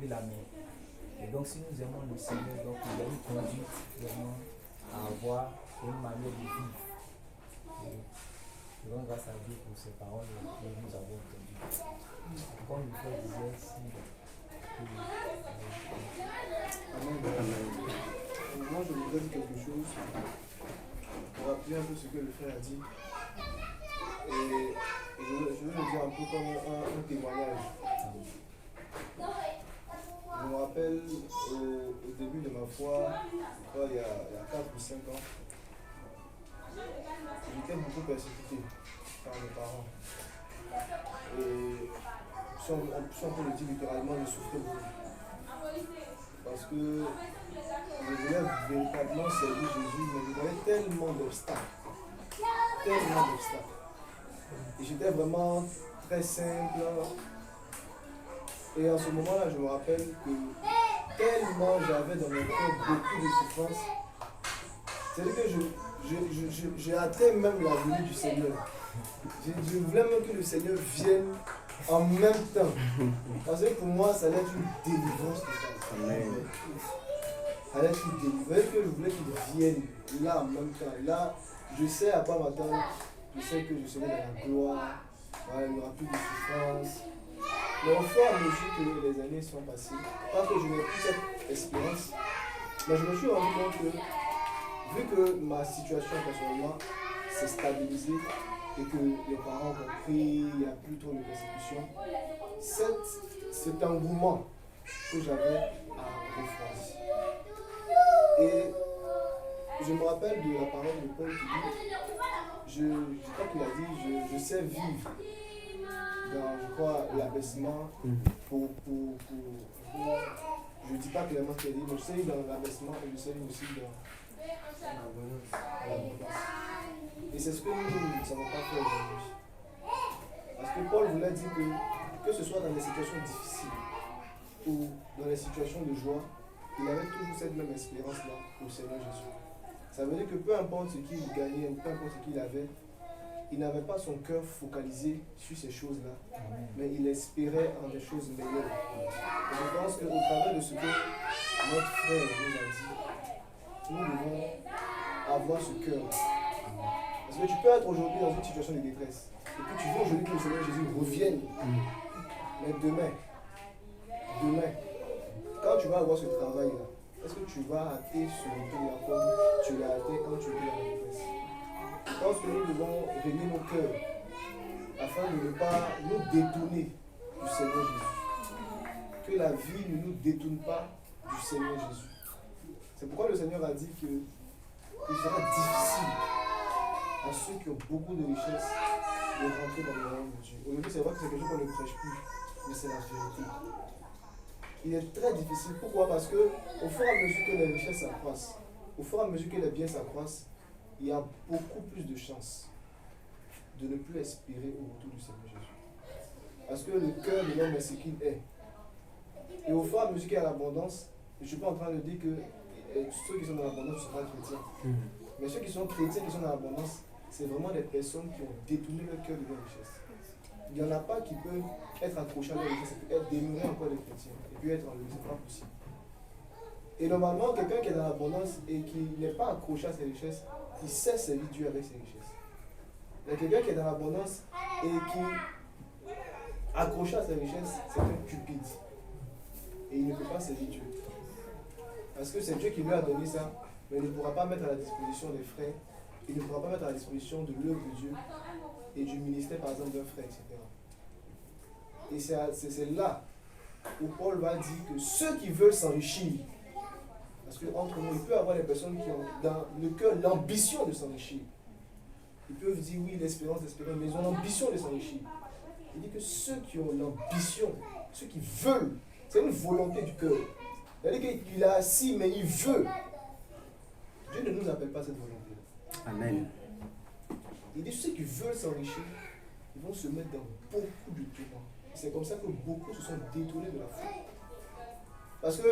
la main. Et donc, si nous aimons le Seigneur, donc il y a une conduite vraiment à avoir, une manière de vivre. Et donc, grâce à Dieu pour ces paroles que nous avons entendues. Comme le frère disait, si. Amen. Moi, je voudrais dire quelque chose pour appuyer un peu ce que le frère a dit. Et je veux le dire un peu comme un témoignage. Je me rappelle au début de ma foi, il y a 4 ou 5 ans, j'étais beaucoup persécuté par mes parents. Et si on peut le dire littéralement, je souffrais beaucoup. Parce que je voulais véritablement servir Jésus, mais je voyais tellement d'obstacles. Tellement d'obstacles. Et j'étais vraiment très simple. Et en ce moment-là, je me rappelle que tellement j'avais dans mon cœur beaucoup de souffrance, c'est-à-dire que j'ai atteint même la venue du Seigneur. Je voulais même que le Seigneur vienne en même temps. Parce que pour moi, ça allait être une délivrance totale. Amen. Ça allait être une délivrance que je voulais qu'il vienne là en même temps. Là, je sais à quoi m'attendre. Je sais que je serai dans la gloire. Voilà, il n'y aura plus de souffrance. Mais au fur et à mesure que les années sont passées, pas que je n'ai plus cette espérance, mais je me suis rendu compte que, vu que ma situation personnellement s'est stabilisée et que les parents ont compris, il n'y a plus trop de persécution, cet engouement que j'avais a refroidi. Et je me rappelle de la parole de Paul qui dit, je crois qu'il a dit, je sais vivre dans, je crois, l'abaissement pour je ne dis pas clairement ce qu'il a dit, mais je sais dans l'abaissement et je sais aussi dans l'abondance. Et c'est ce que nous ne savons pas faire aujourd'hui. Parce que Paul voulait dire que ce soit dans des situations difficiles ou dans les situations de joie, il avait toujours cette même espérance-là au Seigneur Jésus. Ça veut dire que peu importe ce qu'il gagnait ou peu importe ce qu'il avait, il n'avait pas son cœur focalisé sur ces choses-là, mais il espérait en des choses meilleures. Et je pense qu'au travers de ce que notre frère nous a dit, nous devons avoir ce cœur. Parce que tu peux être aujourd'hui dans une situation de détresse, et puis tu veux aujourd'hui que le Seigneur Jésus revienne. Mais demain, quand tu vas avoir ce travail-là, est-ce que tu vas hâter ce retour-là comme tu l'as hâté quand tu étais dans la détresse? Je pense que nous devons régler nos cœurs afin de ne pas nous détourner du Seigneur Jésus. Que la vie ne nous détourne pas du Seigneur Jésus. C'est pourquoi le Seigneur a dit qu'il sera difficile à ceux qui ont beaucoup de richesses de rentrer dans le royaume de Dieu. Aujourd'hui, c'est vrai que c'est quelque chose qu'on ne prêche plus, mais c'est la vérité. Il est très difficile. Pourquoi? Parce que au fur et à mesure que les richesses s'accroissent, au fur et à mesure que les biens s'accroissent, il y a beaucoup plus de chances de ne plus espérer au retour du Seigneur Jésus. Parce que le cœur de l'homme est ce qu'il est. Et au fur et à mesure qu'il y a l'abondance, je ne suis pas en train de dire que ceux qui sont dans l'abondance ne sont pas chrétiens. Mais ceux qui sont chrétiens, qui sont dans l'abondance, c'est vraiment des personnes qui ont détourné leur cœur de leur richesse. Il n'y en a pas qui peuvent être accrochés à leur richesse et être demeurés encore des chrétiens. Et puis être enlevés, ce n'est pas possible. Et normalement, quelqu'un qui est dans l'abondance et qui n'est pas accroché à ses richesses, il sait servir Dieu avec ses richesses. Mais quelqu'un qui est dans l'abondance et qui est accroché à ses richesses, c'est un cupide. Et il ne peut pas servir Dieu. Parce que c'est Dieu qui lui a donné ça, mais il ne pourra pas mettre à la disposition des frères, il ne pourra pas mettre à la disposition de l'œuvre de Dieu et du ministère, par exemple, d'un frère, etc. Et c'est là où Paul va dire que ceux qui veulent s'enrichir, parce qu'entre nous, il peut y avoir des personnes qui ont dans le cœur l'ambition de s'enrichir. Ils peuvent dire oui, l'espérance, mais ils ont l'ambition de s'enrichir. Il dit que ceux qui ont l'ambition, ceux qui veulent, c'est une volonté du cœur. C'est-à-dire qu'il est assis, mais il veut. Dieu ne nous appelle pas cette volonté-là. Amen. Il dit ceux qui veulent s'enrichir, ils vont se mettre dans beaucoup de tourments. C'est comme ça que beaucoup se sont détournés de la foi. Parce que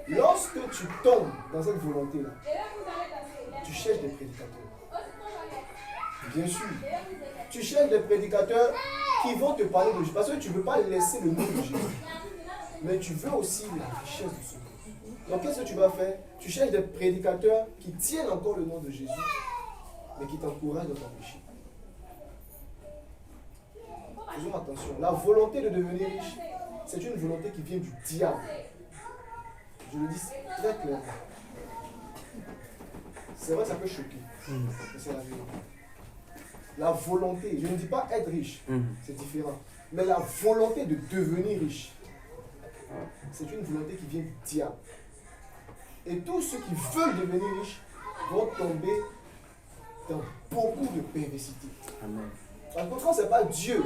lorsque tu tombes dans cette volonté-là, tu cherches des prédicateurs. Bien sûr. Tu cherches des prédicateurs qui vont te parler de Jésus. Parce que tu ne veux pas laisser le nom de Jésus. mais tu veux aussi la richesse de ce monde. Donc qu'est-ce que tu vas faire? Tu cherches des prédicateurs qui tiennent encore le nom de Jésus, mais qui t'encouragent dans ton péché. Faisons attention. La volonté de devenir riche, c'est une volonté qui vient du diable. Je le dis très clairement. C'est vrai, ça peut choquer, mais c'est la vérité. La volonté, je ne dis pas être riche, c'est différent. Mais la volonté de devenir riche, c'est une volonté qui vient du diable. Et tous ceux qui veulent devenir riches vont tomber dans beaucoup de perversité. En contraire, ce n'est pas Dieu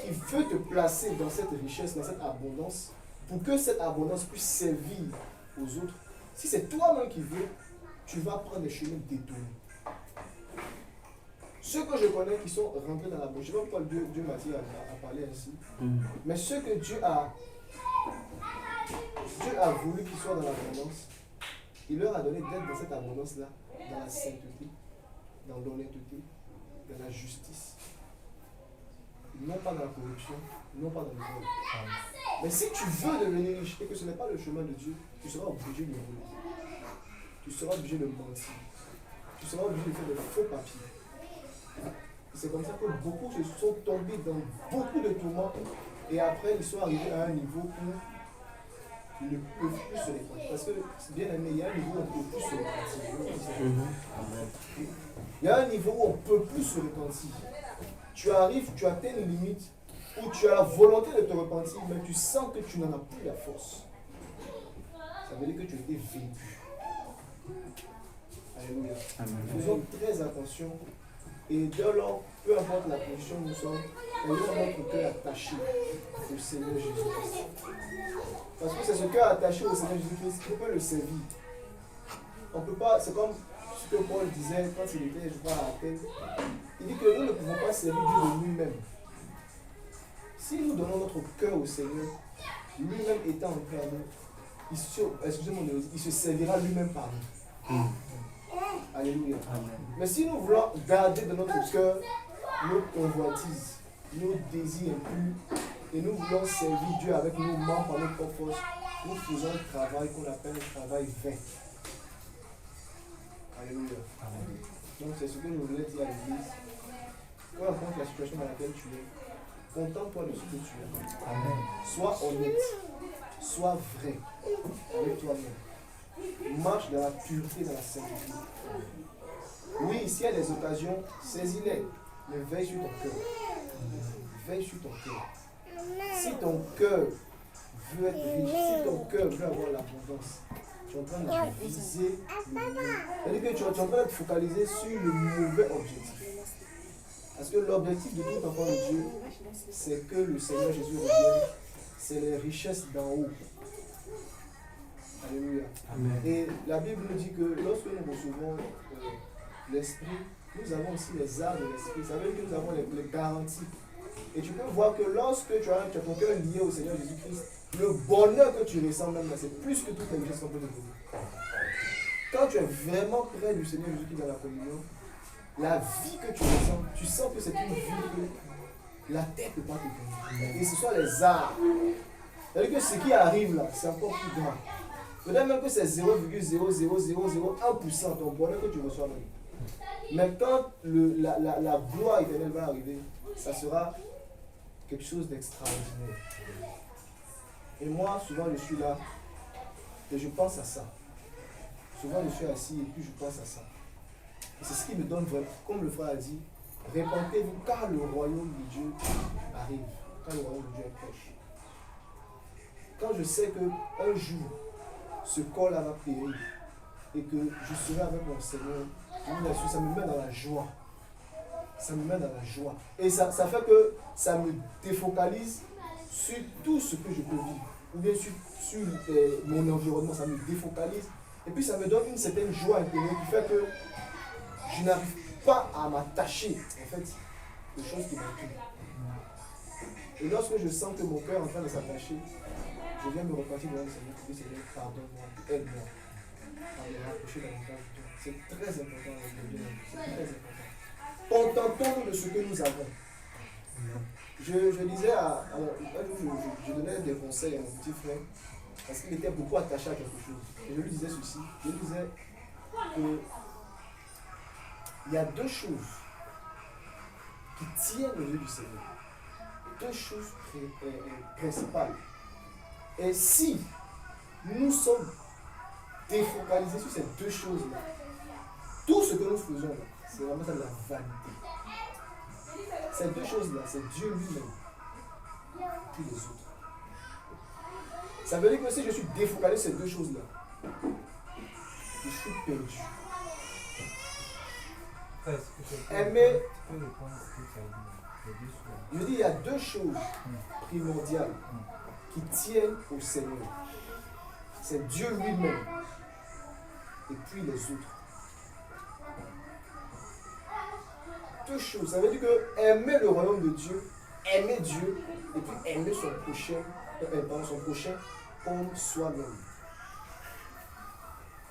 qui veut te placer dans cette richesse, dans cette abondance, pour que cette abondance puisse servir aux autres. Si c'est toi-même qui veux, tu vas prendre des chemins détournés. Ceux que je connais qui sont rentrés dans la bouche, je ne sais pas pourquoi Dieu m'a dit à parler ainsi, mais ceux que Dieu a voulu qu'ils soient dans l'abondance, il leur a donné d'être dans cette abondance-là, dans la sainteté, dans l'honnêteté, dans la justice. Non pas dans la corruption, non pas dans le vol. Mais si tu veux devenir riche et que ce n'est pas le chemin de Dieu, tu seras obligé de voler. Tu seras obligé de mentir. Tu seras obligé de faire de faux papiers. C'est comme ça que beaucoup se sont tombés dans beaucoup de tourments et après ils sont arrivés à un niveau où ils ne peuvent plus se repentir. Parce que, bien aimé, il y a un niveau où on ne peut plus se repentir. Il y a un niveau où on ne peut plus se repentir. Tu arrives, tu atteins une limite où tu as la volonté de te repentir, mais tu sens que tu n'en as plus la force. Ça veut dire que tu as été vaincu. Alléluia. Faisons très attention. Et dès lors, peu importe la position où nous sommes, ayons notre cœur attaché au Seigneur Jésus-Christ. Parce que c'est ce cœur attaché au Seigneur Jésus-Christ qui peut le servir. On peut pas, c'est comme ce que Paul disait quand il était, je crois, à Athènes. Il dit que nous ne pouvons pas servir Dieu de lui-même. Si nous donnons notre cœur au Seigneur, lui-même étant en paix à nous, il se servira lui-même par nous. Alléluia. Amen. Mais si nous voulons garder dans notre cœur nos convoitises, nos désirs impurs, et nous voulons servir Dieu avec nos membres par notre propre force, nous faisons un travail qu'on appelle un travail vain. Alléluia. Amen. Donc c'est ce que je voulais dire à l'église. Peu importe la situation dans laquelle tu es, contente-toi de ce que tu es. Amen. Sois honnête, sois vrai avec toi-même. Marche dans la pureté, dans la sainteté. Oui, s'il y a des occasions, saisis-les, mais veille sur ton cœur. Veille sur ton cœur. Si ton cœur veut être riche, si ton cœur veut avoir l'abondance, tu es en train de viser le mauvais. C'est-à-dire que tu es en train de te focaliser sur le mauvais objectif. Parce que l'objectif de tout enfant de Dieu, c'est que le Seigneur Jésus revienne. C'est les richesses d'en haut. Alléluia. Amen. Et la Bible nous dit que lorsque nous recevons l'Esprit, nous avons aussi les arts de l'Esprit. Ça veut dire que nous avons les garanties. Et tu peux voir que lorsque tu as ton cœur lié au Seigneur Jésus-Christ, le bonheur que tu ressens même là, c'est plus que toutes les richesses qu'on peut te donner. Quand tu es vraiment près du Seigneur Jésus-Christ dans la communion, la vie que tu ressens, tu sens que c'est une vie que la terre ne peut pas te donner. Et ce sont les arts. C'est-à-dire que ce qui arrive là, c'est encore plus grand. Peut-être même que c'est 0,00001% ton bonheur que tu reçois même. Mais quand la gloire éternelle va arriver, ça sera quelque chose d'extraordinaire. Et moi, souvent, je suis là et je pense à ça. Souvent, je suis assis et puis je pense à ça. Et c'est ce qui me donne vraiment, comme le frère a dit, répentez-vous car le royaume de Dieu arrive, car le royaume de Dieu est proche. Quand je sais qu'un jour, ce corps-là va périr et que je serai avec mon Seigneur, ça me met dans la joie. Ça me met dans la joie. Et ça fait que ça me défocalise sur tout ce que je peux vivre. Ou bien sur mon environnement, ça me défocalise. Et puis ça me donne une certaine joie intérieure qui fait que je n'arrive pas à m'attacher, en fait, aux choses qui m'entourent. Et lorsque je sens que mon cœur est en train de s'attacher, je viens me repentir devant le Seigneur et dire Seigneur, pardonne-moi, aide-moi à me rapprocher davantage de toi. C'est très important, c'est très important. Contentons-nous de ce que nous avons. Je disais je donnais des conseils à mon petit frère parce qu'il était beaucoup attaché à quelque chose. Et je lui disais ceci, je lui disais que il y a deux choses qui tiennent au lieu du Seigneur. Deux choses principales. Et si nous sommes défocalisés sur ces deux choses-là, tout ce que nous faisons là, c'est vraiment ça de la vanité. Ces deux choses-là, c'est Dieu lui-même, puis les autres. Ça veut dire que si je suis défocalisé sur ces deux choses-là, je suis perdu. Aimer, je dis, il y a deux choses primordiales qui tiennent au Seigneur. C'est Dieu lui-même et puis les autres. Deux choses. Ça veut dire que aimer le royaume de Dieu, aimer Dieu et puis aimer son prochain comme soi-même.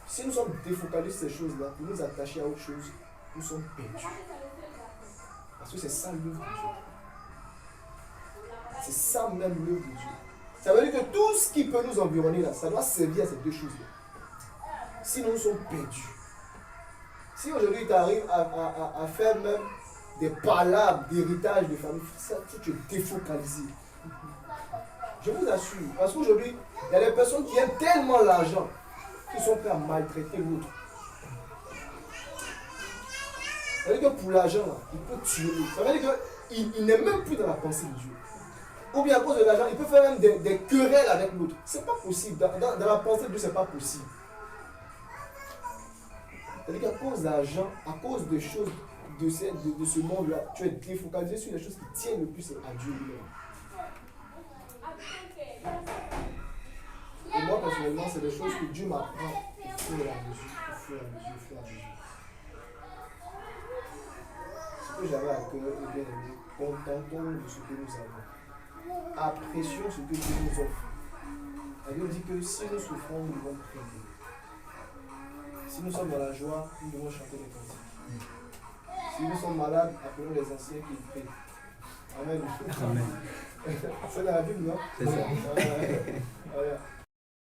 Si nous sommes défocalisés sur ces choses-là, pour nous attacher à autre chose, nous sommes perdus. Parce que c'est ça l'œuvre de Dieu. C'est ça même l'œuvre de Dieu. Ça veut dire que tout ce qui peut nous environner là, ça doit servir à ces deux choses-là. Sinon, nous sommes perdus. Si aujourd'hui tu arrives à faire même des palabres d'héritage de famille, ça, tu es défocalisé. Je vous assure. Parce qu'aujourd'hui, il y a des personnes qui aiment tellement l'argent qu'ils sont prêts à maltraiter l'autre. Ça veut dire que pour l'argent, il peut tuer l'autre. Ça veut dire qu'il n'est même plus dans la pensée de Dieu. Ou bien à cause de l'argent, il peut faire même des querelles avec l'autre. C'est pas possible. Dans la pensée de Dieu, c'est pas possible. C'est-à-dire qu'à cause de l'argent, à cause des choses de ce monde-là, tu es défocalisé sur les choses qui tiennent le plus à Dieu lui-même. Et moi, personnellement, c'est des choses que Dieu m'apprend au fur et à mesure, au fur et à mesure, au fur et à mesure. Ce que j'avais à cœur, et bien aimé, contentons de ce que nous avons. Apprécions ce que Dieu nous offre. La Bible dit que si nous souffrons, nous devons prier. Si nous sommes dans la joie, nous devons chanter des cantiques. Si nous sommes malades, appelons les anciens qui prient. Amen. Amen. C'est dans la Bible, non? C'est ça. Voilà.